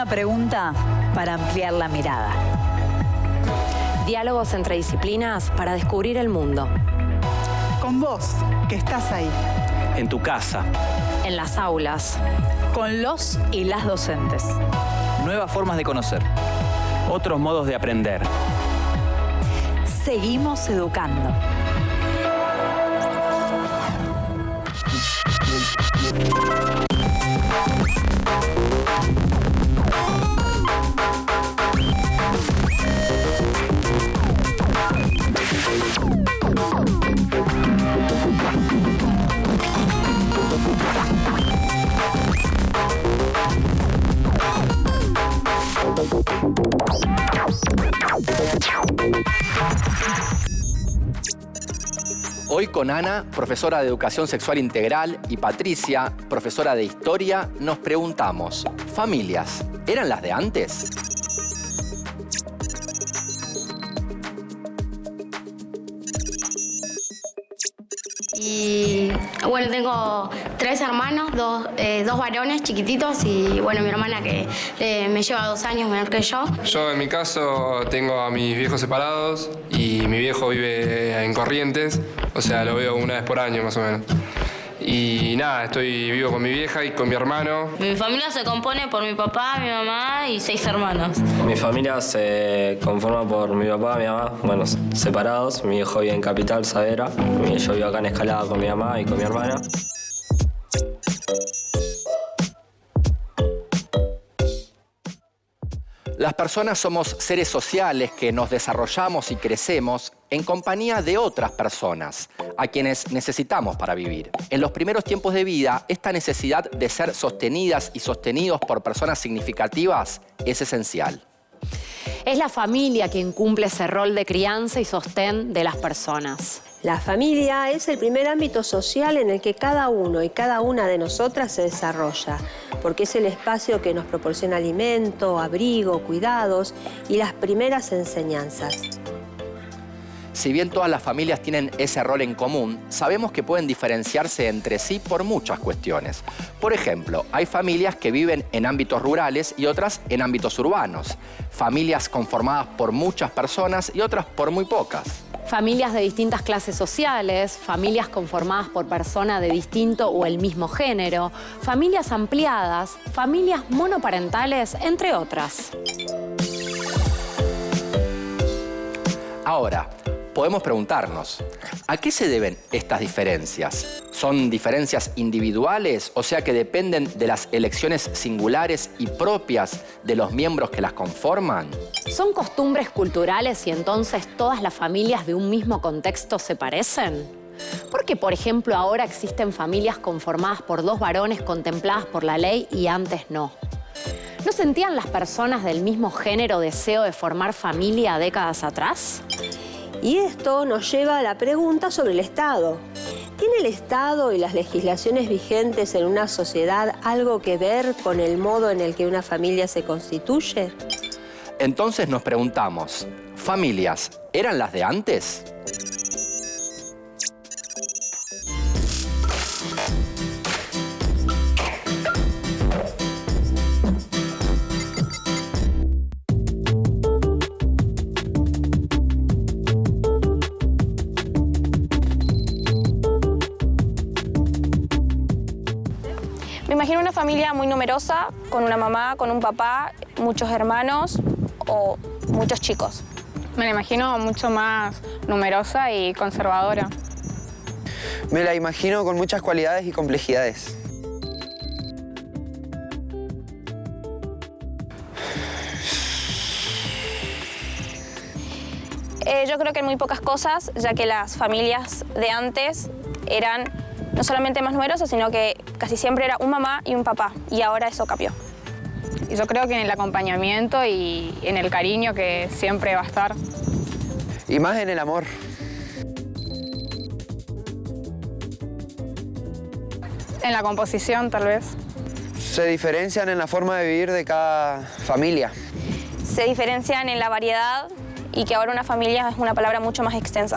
Una pregunta para ampliar la mirada. Diálogos entre disciplinas para descubrir el mundo. Con vos, que estás ahí. En tu casa. En las aulas. Con los y las docentes. Nuevas formas de conocer. Otros modos de aprender. Seguimos educando. Hoy con Ana, profesora de Educación Sexual Integral, y Patricia, profesora de Historia, nos preguntamos, ¿familias eran las de antes? Y bueno, tengo 3 hermanos, dos varones chiquititos y bueno, mi hermana que me lleva 2 años menor que yo. Yo en mi caso tengo a mis viejos separados y mi viejo vive en Corrientes, o sea, lo veo una vez por año más o menos. Y nada, estoy vivo con mi vieja y con mi hermano. Mi familia se compone por mi papá, mi mamá y 6 hermanos. Mi familia se conforma por mi papá, mi mamá, bueno, separados. Mi hijo vive en Capital, Saavedra. Yo vivo acá en Escalada con mi mamá y con mi hermana. Las personas somos seres sociales que nos desarrollamos y crecemos en compañía de otras personas, a quienes necesitamos para vivir. En los primeros tiempos de vida, esta necesidad de ser sostenidas y sostenidos por personas significativas es esencial. Es la familia quien cumple ese rol de crianza y sostén de las personas. La familia es el primer ámbito social en el que cada uno y cada una de nosotras se desarrolla, porque es el espacio que nos proporciona alimento, abrigo, cuidados y las primeras enseñanzas. Si bien todas las familias tienen ese rol en común, sabemos que pueden diferenciarse entre sí por muchas cuestiones. Por ejemplo, hay familias que viven en ámbitos rurales y otras en ámbitos urbanos. Familias conformadas por muchas personas y otras por muy pocas. Familias de distintas clases sociales, familias conformadas por personas de distinto o el mismo género, familias ampliadas, familias monoparentales, entre otras. Ahora, podemos preguntarnos, ¿a qué se deben estas diferencias? ¿Son diferencias individuales, o sea que dependen de las elecciones singulares y propias de los miembros que las conforman? ¿Son costumbres culturales y entonces todas las familias de un mismo contexto se parecen? ¿Por qué, por ejemplo, ahora existen familias conformadas por 2 varones contempladas por la ley y antes no? ¿No sentían las personas del mismo género deseo de formar familia décadas atrás? Y esto nos lleva a la pregunta sobre el Estado. ¿Tiene el Estado y las legislaciones vigentes en una sociedad algo que ver con el modo en el que una familia se constituye? Entonces nos preguntamos, ¿familias eran las de antes? Me imagino una familia muy numerosa, con una mamá, con un papá, muchos hermanos o muchos chicos. Me la imagino mucho más numerosa y conservadora. Me la imagino con muchas cualidades y complejidades. Yo creo que en muy pocas cosas, ya que las familias de antes eran no solamente más numerosas, sino que casi siempre era un mamá y un papá, y ahora eso cambió. Y yo creo que en el acompañamiento y en el cariño que siempre va a estar. Y más en el amor. En la composición, tal vez. Se diferencian en la forma de vivir de cada familia. Se diferencian en la variedad y que ahora una familia es una palabra mucho más extensa.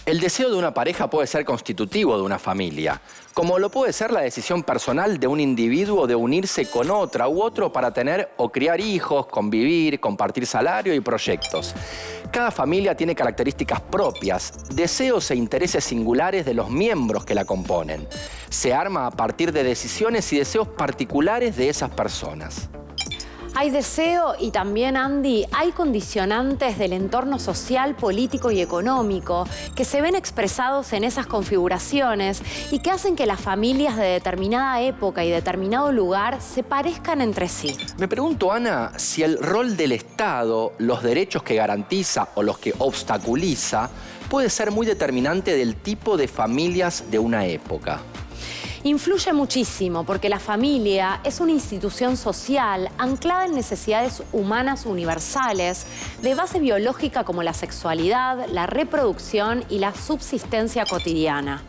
El deseo de una pareja puede ser constitutivo de una familia, como lo puede ser la decisión personal de un individuo de unirse con otra u otro para tener o criar hijos, convivir, compartir salario y proyectos. Cada familia tiene características propias, deseos e intereses singulares de los miembros que la componen. Se arma a partir de decisiones y deseos particulares de esas personas. Hay deseo y también, Andy, hay condicionantes del entorno social, político y económico que se ven expresados en esas configuraciones y que hacen que las familias de determinada época y determinado lugar se parezcan entre sí. Me pregunto, Ana, si el rol del Estado, los derechos que garantiza o los que obstaculiza, puede ser muy determinante del tipo de familias de una época. Influye muchísimo porque la familia es una institución social anclada en necesidades humanas universales de base biológica como la sexualidad, la reproducción y la subsistencia cotidiana.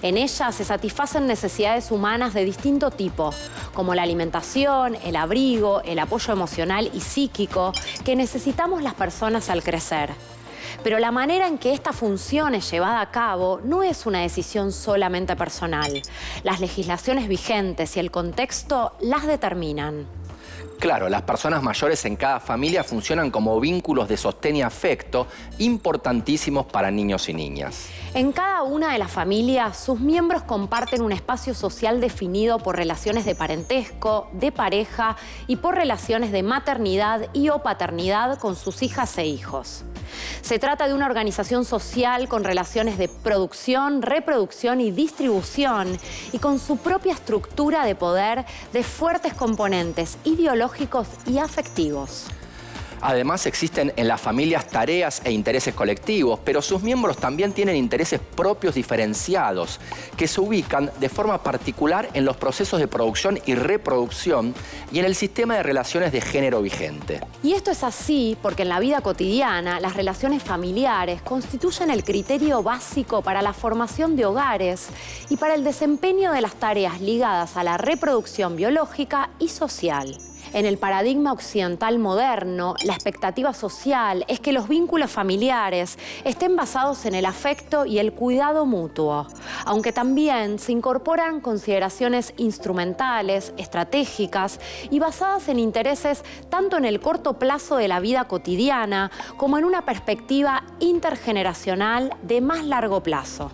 En ella se satisfacen necesidades humanas de distinto tipo, como la alimentación, el abrigo, el apoyo emocional y psíquico que necesitamos las personas al crecer. Pero la manera en que esta función es llevada a cabo no es una decisión solamente personal. Las legislaciones vigentes y el contexto las determinan. Claro, las personas mayores en cada familia funcionan como vínculos de sostén y afecto importantísimos para niños y niñas. En cada una de las familias, sus miembros comparten un espacio social definido por relaciones de parentesco, de pareja y por relaciones de maternidad y o paternidad con sus hijas e hijos. Se trata de una organización social con relaciones de producción, reproducción y distribución y con su propia estructura de poder de fuertes componentes ideológicos y afectivos. Además, existen en las familias tareas e intereses colectivos, pero sus miembros también tienen intereses propios diferenciados, que se ubican de forma particular en los procesos de producción y reproducción y en el sistema de relaciones de género vigente. Y esto es así porque en la vida cotidiana, las relaciones familiares constituyen el criterio básico para la formación de hogares y para el desempeño de las tareas ligadas a la reproducción biológica y social. En el paradigma occidental moderno, la expectativa social es que los vínculos familiares estén basados en el afecto y el cuidado mutuo, aunque también se incorporan consideraciones instrumentales, estratégicas y basadas en intereses tanto en el corto plazo de la vida cotidiana como en una perspectiva intergeneracional de más largo plazo.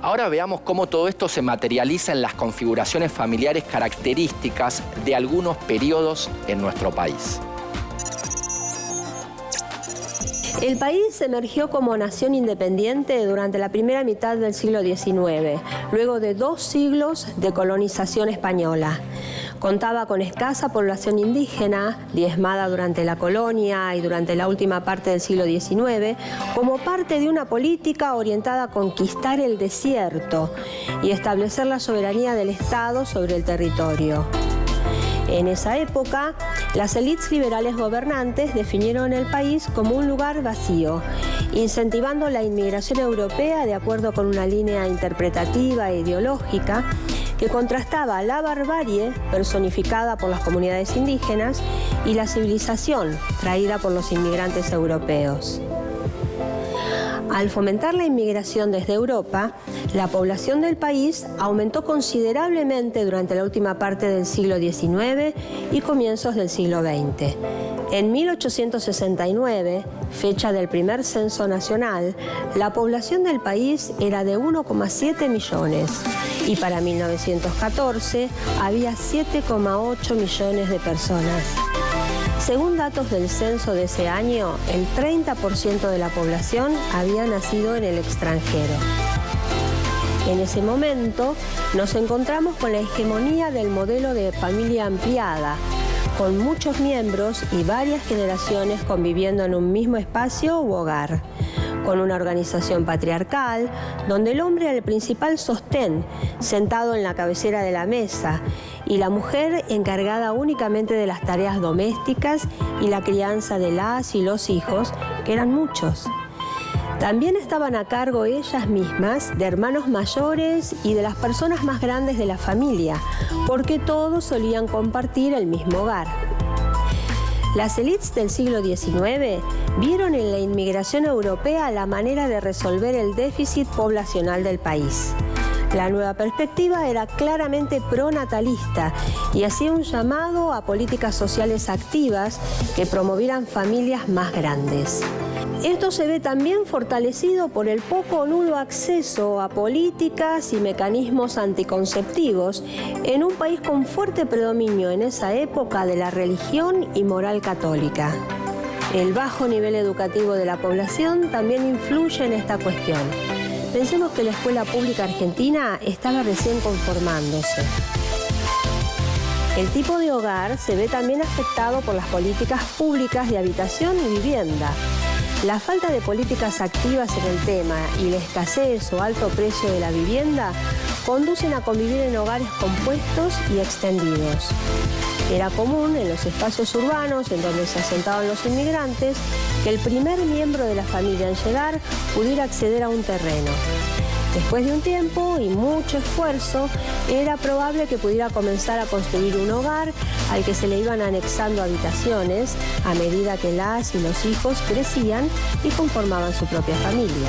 Ahora veamos cómo todo esto se materializa en las configuraciones familiares características de algunos periodos en nuestro país. El país emergió como nación independiente durante la primera mitad del siglo XIX, luego de 2 siglos de colonización española. Contaba con escasa población indígena, diezmada durante la colonia y durante la última parte del siglo XIX, como parte de una política orientada a conquistar el desierto y establecer la soberanía del Estado sobre el territorio. En esa época, las élites liberales gobernantes definieron el país como un lugar vacío, incentivando la inmigración europea de acuerdo con una línea interpretativa e ideológica que contrastaba la barbarie personificada por las comunidades indígenas y la civilización traída por los inmigrantes europeos. Al fomentar la inmigración desde Europa, la población del país aumentó considerablemente durante la última parte del siglo XIX y comienzos del siglo XX. En 1869, fecha del primer censo nacional, la población del país era de 1,7 millones y para 1914 había 7,8 millones de personas. Según datos del censo de ese año, el 30% de la población había nacido en el extranjero. En ese momento nos encontramos con la hegemonía del modelo de familia ampliada, con muchos miembros y varias generaciones conviviendo en un mismo espacio u hogar, con una organización patriarcal donde el hombre era el principal sostén, sentado en la cabecera de la mesa, y la mujer encargada únicamente de las tareas domésticas y la crianza de las y los hijos, que eran muchos. También estaban a cargo ellas mismas de hermanos mayores y de las personas más grandes de la familia, porque todos solían compartir el mismo hogar. Las élites del siglo XIX vieron en la inmigración europea la manera de resolver el déficit poblacional del país. La nueva perspectiva era claramente pronatalista y hacía un llamado a políticas sociales activas que promovieran familias más grandes. Esto se ve también fortalecido por el poco o nulo acceso a políticas y mecanismos anticonceptivos en un país con fuerte predominio en esa época de la religión y moral católica. El bajo nivel educativo de la población también influye en esta cuestión. Pensemos que la escuela pública argentina estaba recién conformándose. El tipo de hogar se ve también afectado por las políticas públicas de habitación y vivienda. La falta de políticas activas en el tema y la escasez o alto precio de la vivienda conducen a convivir en hogares compuestos y extendidos. Era común en los espacios urbanos en donde se asentaban los inmigrantes que el primer miembro de la familia en llegar pudiera acceder a un terreno. Después de un tiempo y mucho esfuerzo, era probable que pudiera comenzar a construir un hogar al que se le iban anexando habitaciones a medida que las y los hijos crecían y conformaban su propia familia.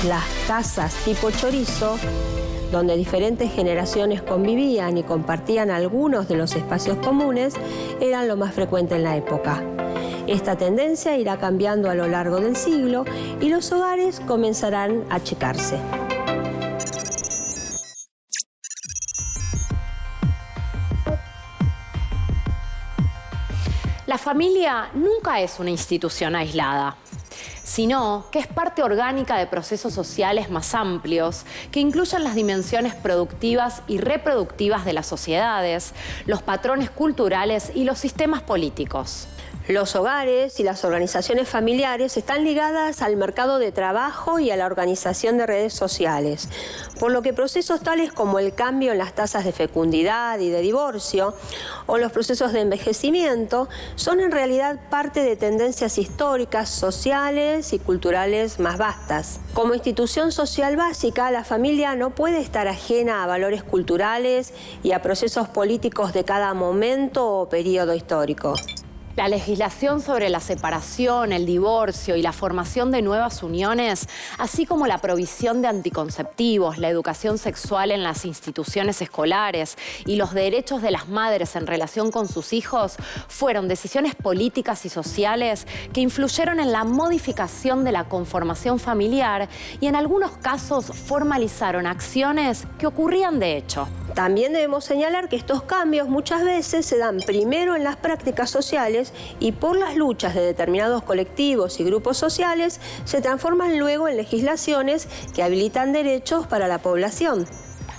Las casas tipo chorizo, donde diferentes generaciones convivían y compartían algunos de los espacios comunes, eran lo más frecuente en la época. Esta tendencia irá cambiando a lo largo del siglo y los hogares comenzarán a achicarse. La familia nunca es una institución aislada, sino que es parte orgánica de procesos sociales más amplios que incluyen las dimensiones productivas y reproductivas de las sociedades, los patrones culturales y los sistemas políticos. Los hogares y las organizaciones familiares están ligadas al mercado de trabajo y a la organización de redes sociales, por lo que procesos tales como el cambio en las tasas de fecundidad y de divorcio o los procesos de envejecimiento son en realidad parte de tendencias históricas, sociales y culturales más vastas. Como institución social básica, la familia no puede estar ajena a valores culturales y a procesos políticos de cada momento o periodo histórico. La legislación sobre la separación, el divorcio y la formación de nuevas uniones, así como la provisión de anticonceptivos, la educación sexual en las instituciones escolares y los derechos de las madres en relación con sus hijos, fueron decisiones políticas y sociales que influyeron en la modificación de la conformación familiar y en algunos casos formalizaron acciones que ocurrían de hecho. También debemos señalar que estos cambios muchas veces se dan primero en las prácticas sociales y por las luchas de determinados colectivos y grupos sociales se transforman luego en legislaciones que habilitan derechos para la población.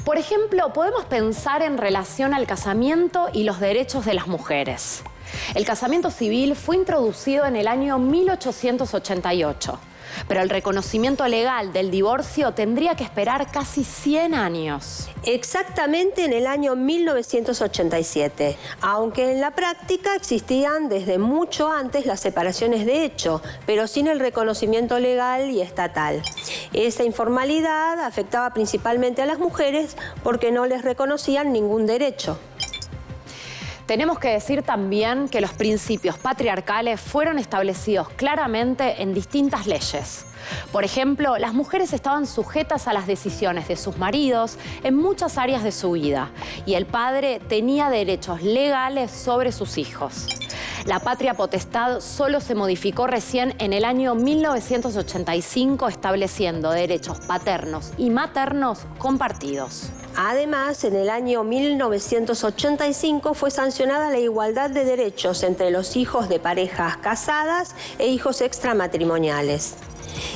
Por ejemplo, podemos pensar en relación al casamiento y los derechos de las mujeres. El casamiento civil fue introducido en el año 1888. Pero el reconocimiento legal del divorcio tendría que esperar casi 100 años. Exactamente en el año 1987, aunque en la práctica existían desde mucho antes las separaciones de hecho, pero sin el reconocimiento legal y estatal. Esa informalidad afectaba principalmente a las mujeres porque no les reconocían ningún derecho. Tenemos que decir también que los principios patriarcales fueron establecidos claramente en distintas leyes. Por ejemplo, las mujeres estaban sujetas a las decisiones de sus maridos en muchas áreas de su vida y el padre tenía derechos legales sobre sus hijos. La patria potestad solo se modificó recién en el año 1985, estableciendo derechos paternos y maternos compartidos. Además, en el año 1985 fue sancionada la igualdad de derechos entre los hijos de parejas casadas e hijos extramatrimoniales.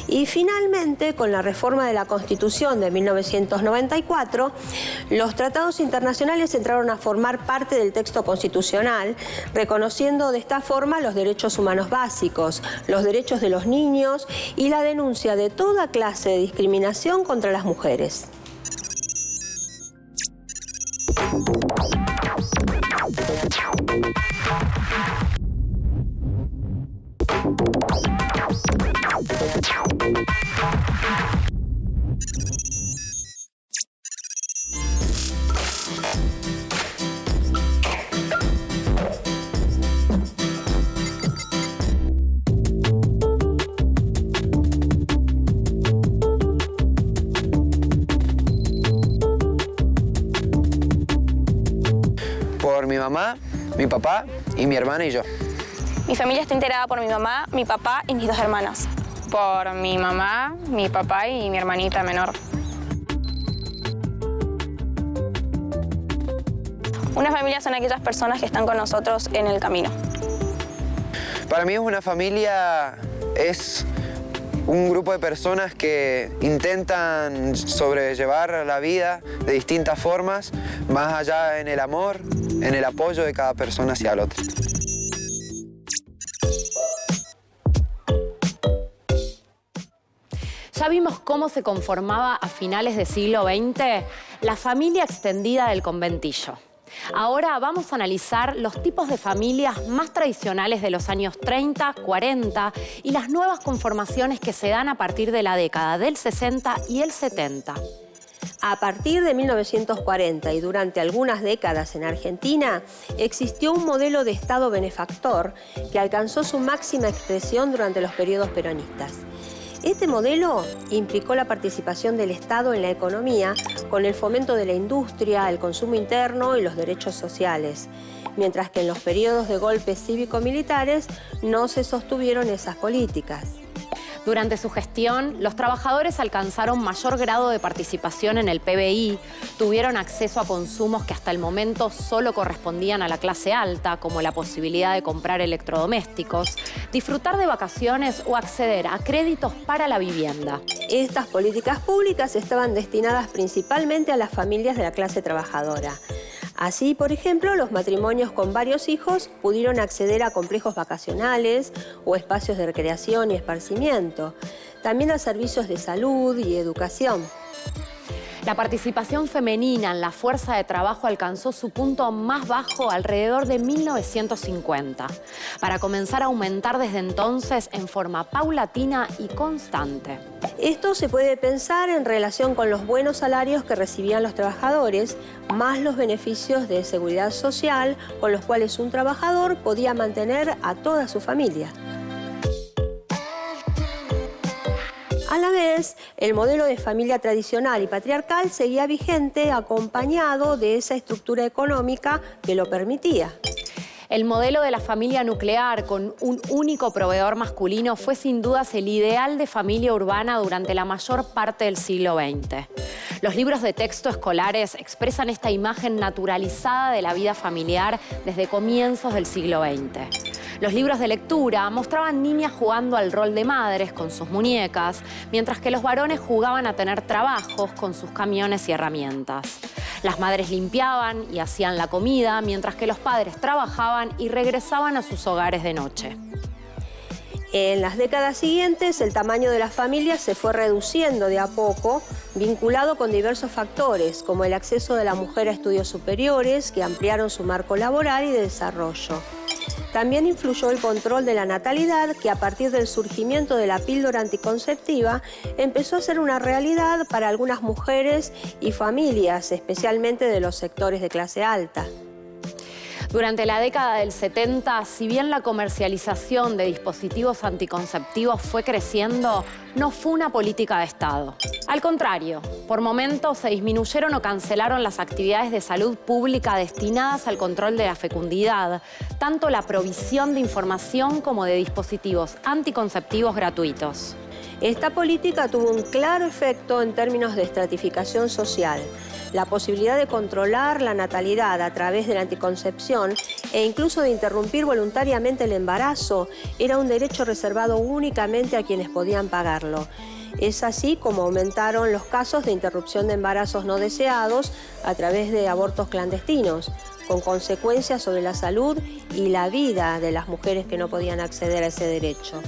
Y finalmente, con la reforma de la Constitución de 1994, los tratados internacionales entraron a formar parte del texto constitucional, reconociendo de esta forma los derechos humanos básicos, los derechos de los niños y la denuncia de toda clase de discriminación contra las mujeres. mamá, mi papá y mi hermana y yo. Mi familia está integrada por mi mamá, mi papá y mis 2 hermanas. Por mi mamá, mi papá y mi hermanita menor. Una familia son aquellas personas que están con nosotros en el camino. Para mí una familia es un grupo de personas que intentan sobrellevar la vida de distintas formas, más allá en el amor, en el apoyo de cada persona hacia el otro. Ya vimos cómo se conformaba a finales del siglo XX la familia extendida del conventillo. Ahora vamos a analizar los tipos de familias más tradicionales de los años 30, 40 y las nuevas conformaciones que se dan a partir de la década del 60 y el 70. A partir de 1940 y durante algunas décadas en Argentina, existió un modelo de Estado benefactor que alcanzó su máxima expresión durante los periodos peronistas. Este modelo implicó la participación del Estado en la economía con el fomento de la industria, el consumo interno y los derechos sociales, mientras que en los periodos de golpes cívico-militares no se sostuvieron esas políticas. Durante su gestión, los trabajadores alcanzaron mayor grado de participación en el PBI, tuvieron acceso a consumos que hasta el momento solo correspondían a la clase alta, como la posibilidad de comprar electrodomésticos, disfrutar de vacaciones o acceder a créditos para la vivienda. Estas políticas públicas estaban destinadas principalmente a las familias de la clase trabajadora. Así, por ejemplo, los matrimonios con varios hijos pudieron acceder a complejos vacacionales o espacios de recreación y esparcimiento, también a servicios de salud y educación. La participación femenina en la fuerza de trabajo alcanzó su punto más bajo alrededor de 1950, para comenzar a aumentar desde entonces en forma paulatina y constante. Esto se puede pensar en relación con los buenos salarios que recibían los trabajadores, más los beneficios de seguridad social con los cuales un trabajador podía mantener a toda su familia. A la vez, el modelo de familia tradicional y patriarcal seguía vigente, acompañado de esa estructura económica que lo permitía. El modelo de la familia nuclear con un único proveedor masculino fue sin dudas el ideal de familia urbana durante la mayor parte del siglo XX. Los libros de texto escolares expresan esta imagen naturalizada de la vida familiar desde comienzos del siglo XX. Los libros de lectura mostraban niñas jugando al rol de madres con sus muñecas, mientras que los varones jugaban a tener trabajos con sus camiones y herramientas. Las madres limpiaban y hacían la comida, mientras que los padres trabajaban y regresaban a sus hogares de noche. En las décadas siguientes, el tamaño de las familias se fue reduciendo de a poco, vinculado con diversos factores, como el acceso de la mujer a estudios superiores, que ampliaron su marco laboral y de desarrollo. También influyó el control de la natalidad, que a partir del surgimiento de la píldora anticonceptiva empezó a ser una realidad para algunas mujeres y familias, especialmente de los sectores de clase alta. Durante la década del 70, si bien la comercialización de dispositivos anticonceptivos fue creciendo, no fue una política de Estado. Al contrario, por momentos se disminuyeron o cancelaron las actividades de salud pública destinadas al control de la fecundidad, tanto la provisión de información como de dispositivos anticonceptivos gratuitos. Esta política tuvo un claro efecto en términos de estratificación social. La posibilidad de controlar la natalidad a través de la anticoncepción e incluso de interrumpir voluntariamente el embarazo era un derecho reservado únicamente a quienes podían pagarlo. Es así como aumentaron los casos de interrupción de embarazos no deseados a través de abortos clandestinos, con consecuencias sobre la salud y la vida de las mujeres que no podían acceder a ese derecho.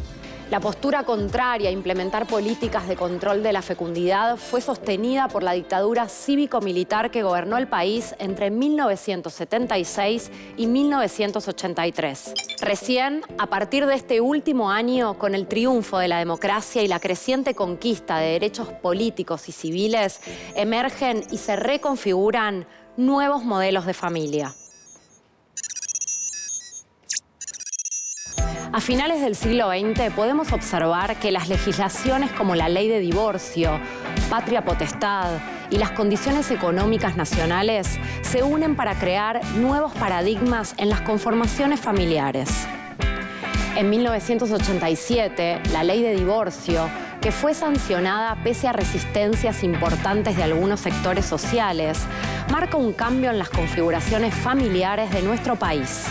La postura contraria a implementar políticas de control de la fecundidad fue sostenida por la dictadura cívico-militar que gobernó el país entre 1976 y 1983. Recién, a partir de este último año, con el triunfo de la democracia y la creciente conquista de derechos políticos y civiles, emergen y se reconfiguran nuevos modelos de familia. A finales del siglo XX podemos observar que las legislaciones como la ley de divorcio, patria potestad y las condiciones económicas nacionales se unen para crear nuevos paradigmas en las conformaciones familiares. En 1987, la ley de divorcio, que fue sancionada pese a resistencias importantes de algunos sectores sociales, marca un cambio en las configuraciones familiares de nuestro país.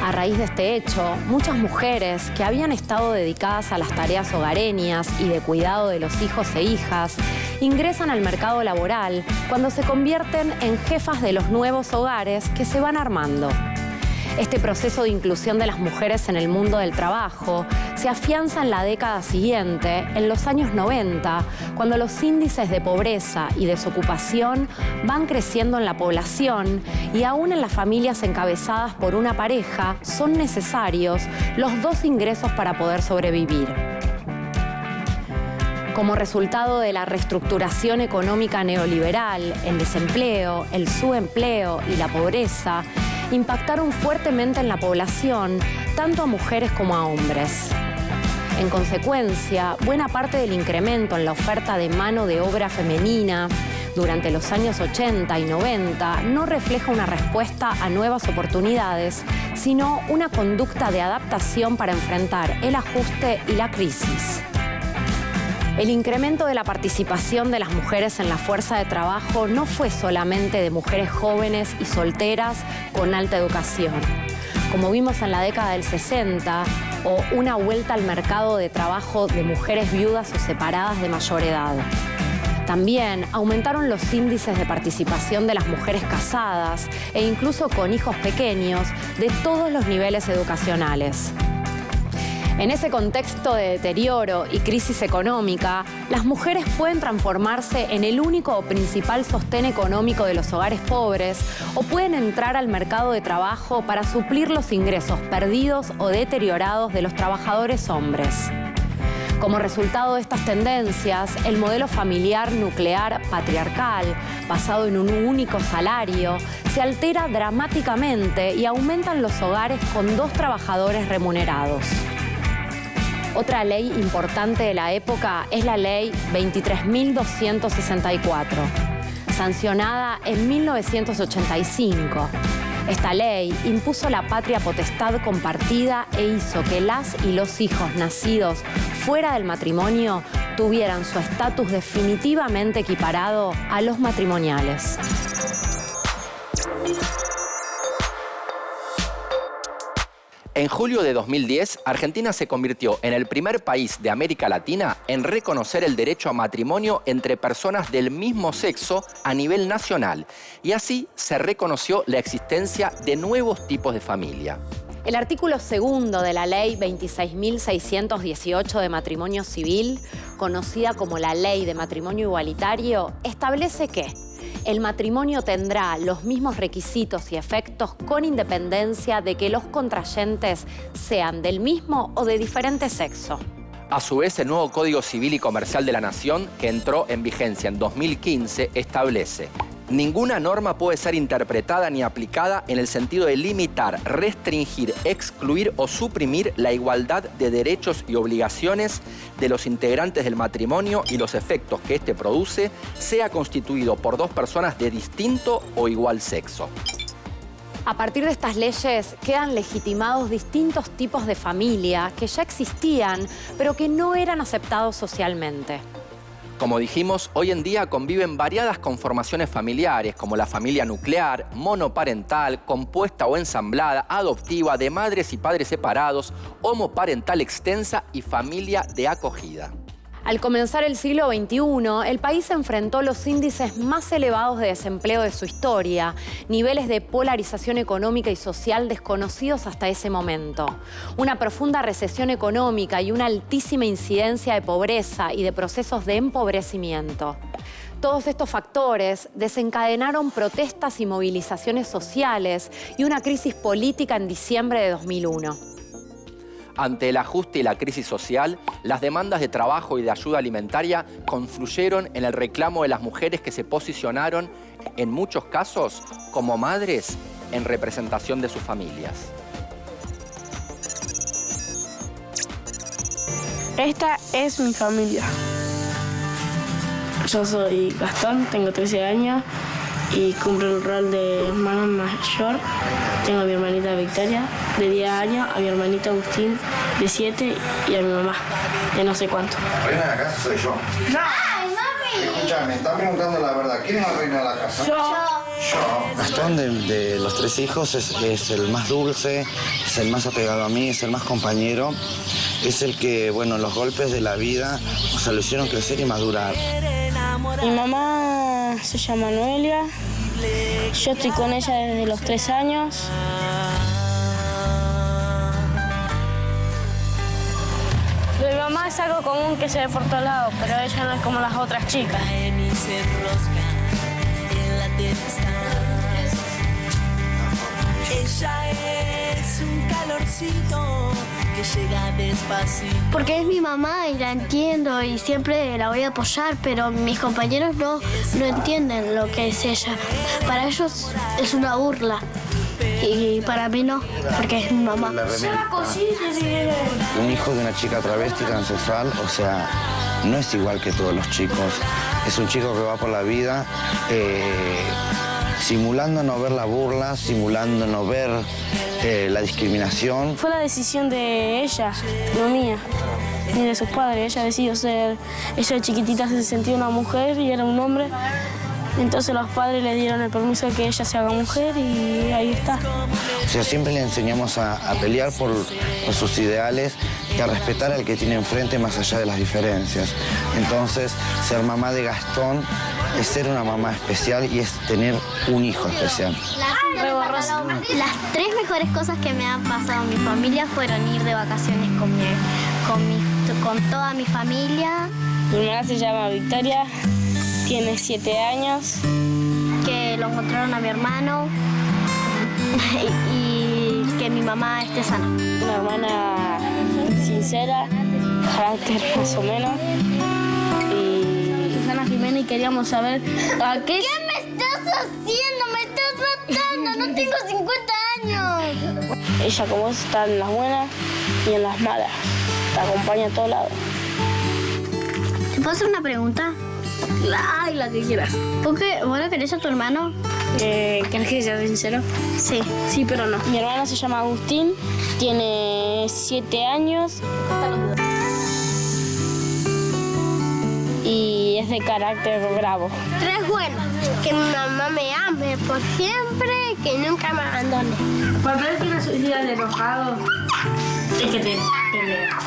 A raíz de este hecho, muchas mujeres que habían estado dedicadas a las tareas hogareñas y de cuidado de los hijos e hijas, ingresan al mercado laboral cuando se convierten en jefas de los nuevos hogares que se van armando. Este proceso de inclusión de las mujeres en el mundo del trabajo se afianza en la década siguiente, en los años 90, cuando los índices de pobreza y desocupación van creciendo en la población y aún en las familias encabezadas por una pareja son necesarios los dos ingresos para poder sobrevivir. Como resultado de la reestructuración económica neoliberal, el desempleo, el subempleo y la pobreza impactaron fuertemente en la población, tanto a mujeres como a hombres. En consecuencia, buena parte del incremento en la oferta de mano de obra femenina durante los años 80 y 90 no refleja una respuesta a nuevas oportunidades, sino una conducta de adaptación para enfrentar el ajuste y la crisis. El incremento de la participación de las mujeres en la fuerza de trabajo no fue solamente de mujeres jóvenes y solteras con alta educación, como vimos en la década del 60, o una vuelta al mercado de trabajo de mujeres viudas o separadas de mayor edad. También aumentaron los índices de participación de las mujeres casadas e incluso con hijos pequeños de todos los niveles educacionales. En ese contexto de deterioro y crisis económica, las mujeres pueden transformarse en el único o principal sostén económico de los hogares pobres o pueden entrar al mercado de trabajo para suplir los ingresos perdidos o deteriorados de los trabajadores hombres. Como resultado de estas tendencias, el modelo familiar nuclear patriarcal, basado en un único salario, se altera dramáticamente y aumentan los hogares con dos trabajadores remunerados. Otra ley importante de la época es la Ley 23.264, sancionada en 1985. Esta ley impuso la patria potestad compartida e hizo que las y los hijos nacidos fuera del matrimonio tuvieran su estatus definitivamente equiparado a los matrimoniales. En julio de 2010, Argentina se convirtió en el primer país de América Latina en reconocer el derecho a matrimonio entre personas del mismo sexo a nivel nacional, y así se reconoció la existencia de nuevos tipos de familia. El artículo 2 de la Ley 26.618 de Matrimonio Civil, conocida como la Ley de Matrimonio Igualitario, establece que el matrimonio tendrá los mismos requisitos y efectos con independencia de que los contrayentes sean del mismo o de diferente sexo. A su vez, el nuevo Código Civil y Comercial de la Nación, que entró en vigencia en 2015, establece: ninguna norma puede ser interpretada ni aplicada en el sentido de limitar, restringir, excluir o suprimir la igualdad de derechos y obligaciones de los integrantes del matrimonio y los efectos que éste produce, sea constituido por dos personas de distinto o igual sexo. A partir de estas leyes quedan legitimados distintos tipos de familia que ya existían, pero que no eran aceptados socialmente. Como dijimos, hoy en día conviven variadas conformaciones familiares, como la familia nuclear, monoparental, compuesta o ensamblada, adoptiva, de madres y padres separados, homoparental extensa y familia de acogida. Al comenzar el siglo XXI, el país enfrentó los índices más elevados de desempleo de su historia, niveles de polarización económica y social desconocidos hasta ese momento, una profunda recesión económica y una altísima incidencia de pobreza y de procesos de empobrecimiento. Todos estos factores desencadenaron protestas y movilizaciones sociales y una crisis política en diciembre de 2001. Ante el ajuste y la crisis social, las demandas de trabajo y de ayuda alimentaria confluyeron en el reclamo de las mujeres que se posicionaron, en muchos casos, como madres en representación de sus familias. Esta es mi familia. Yo soy Gastón, tengo 13 años y cumplo el rol de hermano mayor. Tengo a mi hermanita Victoria, de 10 años, a mi hermanito Agustín, de 7, y a mi mamá, de no sé cuánto. ¿Reina de la casa soy yo? ¡No! ¡Ay, mami! Escucha, me están preguntando la verdad. ¿Quién es la reina de la casa? Yo. Gastón, de los 3 hijos, es el más dulce, es el más apegado a mí, es el más compañero. Es el que, bueno, los golpes de la vida, o sea, lo hicieron crecer y madurar. Mi mamá se llama Noelia. Yo estoy con ella desde los 3 años. Mi mamá es algo común que se ve por todos lados, pero ella no es como las otras chicas. Ella es un calorcito que llega despacito. Porque es mi mamá y la entiendo y siempre la voy a apoyar, pero mis compañeros no entienden lo que es ella. Para ellos es una burla y para mí no, porque es mi mamá. Un hijo de una chica travesti transexual, o sea, no es igual que todos los chicos. Es un chico que va por la vida simulando no ver la burla, simulando no ver la discriminación. Fue la decisión de ella, no mía, ni de sus padres. Ella decidió ser, ella de chiquitita se sentía una mujer y era un hombre. Entonces los padres le dieron el permiso de que ella se haga mujer y ahí está. O sea, siempre le enseñamos a pelear por sus ideales y a respetar al que tiene enfrente más allá de las diferencias. Entonces, ser mamá de Gastón es ser una mamá especial y es tener un hijo especial. Las 3 mejores cosas que me han pasado en mi familia fueron ir de vacaciones con toda mi familia. Mi mamá se llama Victoria, tiene 7 años. Que lo encontraron a mi hermano y que mi mamá esté sana. Una hermana sincera, carácter más o menos. Y Susana Jiménez, y queríamos saber a qué... ¿Qué me estás haciendo? ¡Me estás matando! ¡No tengo 50 años! Ella como vos está en las buenas y en las malas. Te acompaña a todos lados. ¿Te puedo hacer una pregunta? Ay, la que quieras. ¿Por qué? ¿Vos lo querés a tu hermano? ¿Querés que sea sincero? Sí. Sí, pero no. Mi hermano se llama Agustín, tiene 7 años. Y es de carácter bravo. 3 buenos. Que mi mamá me ame por siempre, que nunca me abandone. Cuando él tiene sus días de enojado, es que te pelea.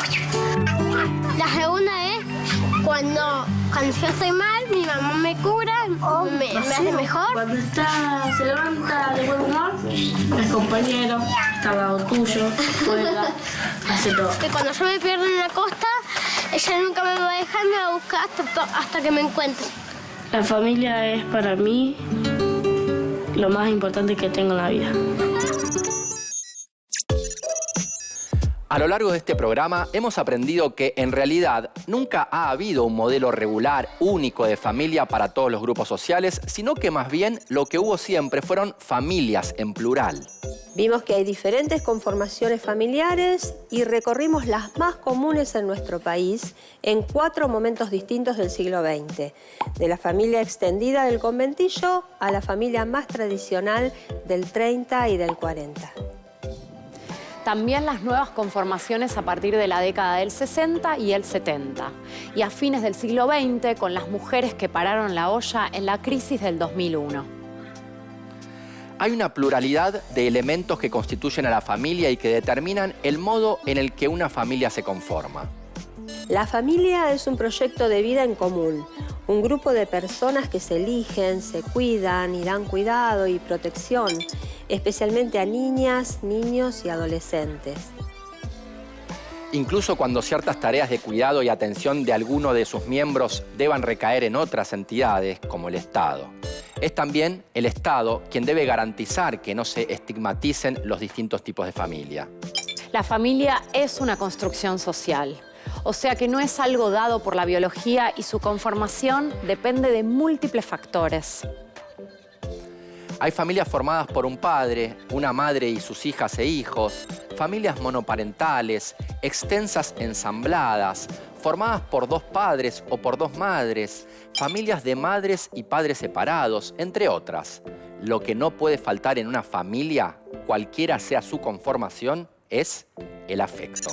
La segunda es cuando yo estoy mal, mi mamá me cura, me hace mejor. Cuando se levanta de buen humor, es compañero, está al lado tuyo, juega, hace todo. Que cuando yo me pierdo en la costa, ella nunca me va a dejar, me va a buscar hasta que me encuentre. La familia es para mí lo más importante que tengo en la vida. A lo largo de este programa hemos aprendido que en realidad nunca ha habido un modelo regular, único de familia para todos los grupos sociales, sino que más bien lo que hubo siempre fueron familias en plural. Vimos que hay diferentes conformaciones familiares y recorrimos las más comunes en nuestro país en 4 momentos distintos del siglo XX. De la familia extendida del conventillo a la familia más tradicional del 30 y del 40. También las nuevas conformaciones a partir de la década del 60 y el 70. Y a fines del siglo XX con las mujeres que pararon la olla en la crisis del 2001. Hay una pluralidad de elementos que constituyen a la familia y que determinan el modo en el que una familia se conforma. La familia es un proyecto de vida en común, un grupo de personas que se eligen, se cuidan y dan cuidado y protección, especialmente a niñas, niños y adolescentes. Incluso cuando ciertas tareas de cuidado y atención de alguno de sus miembros deban recaer en otras entidades, como el Estado. Es también el Estado quien debe garantizar que no se estigmaticen los distintos tipos de familia. La familia es una construcción social. O sea que no es algo dado por la biología y su conformación depende de múltiples factores. Hay familias formadas por un padre, una madre y sus hijas e hijos, familias monoparentales, extensas ensambladas, formadas por 2 padres o por 2 madres, familias de madres y padres separados, entre otras. Lo que no puede faltar en una familia, cualquiera sea su conformación, es el afecto.